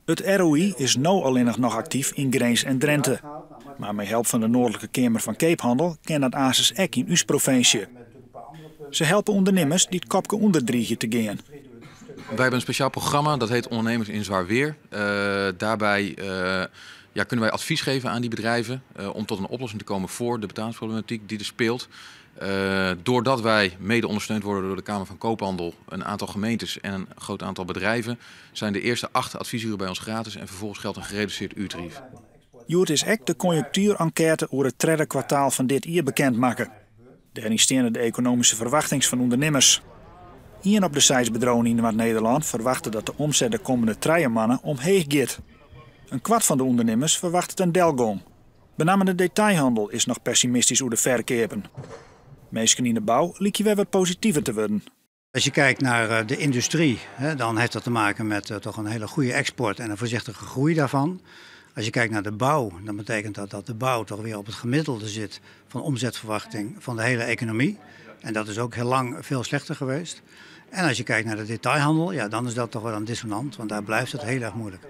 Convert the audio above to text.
Het ROI is nu alleen nog actief in Grains en Drenthe. Maar met hulp van de Noordelijke Kamer van Keephandel kan dat ASIS ook in uw provincie. Ze helpen ondernemers die het kopje onderdriegen te gaan. Wij hebben een speciaal programma, dat heet Ondernemers in Zwaar Weer. Daarbij kunnen wij advies geven aan die bedrijven om tot een oplossing te komen voor de betalingsproblematiek die er speelt. Doordat wij mede ondersteund worden door de Kamer van Koophandel, een aantal gemeentes en een groot aantal bedrijven, zijn de eerste 8 adviesuren bij ons gratis en vervolgens geldt een gereduceerd uurtarief. Joert is ook de conjunctuurenquête over het derde kwartaal van dit jaar bekendmaken. Daarin staan de economische verwachtingen van ondernemers. Hier op de 6 bedrijven in Noord-Nederland verwachten dat de omzet de komende 3 maanden omhoog gaat. Een kwart van de ondernemers verwacht het een delgong. Met name de detailhandel is nog pessimistisch over de verkopen. Mensen in de bouw lijken weer wat positiever te worden. Als je kijkt naar de industrie, dan heeft dat te maken met toch een hele goede export en een voorzichtige groei daarvan. Als je kijkt naar de bouw, dan betekent dat dat de bouw toch weer op het gemiddelde zit van omzetverwachting van de hele economie. En dat is ook heel lang veel slechter geweest. En als je kijkt naar de detailhandel, dan is dat toch wel een dissonant, want daar blijft het heel erg moeilijk.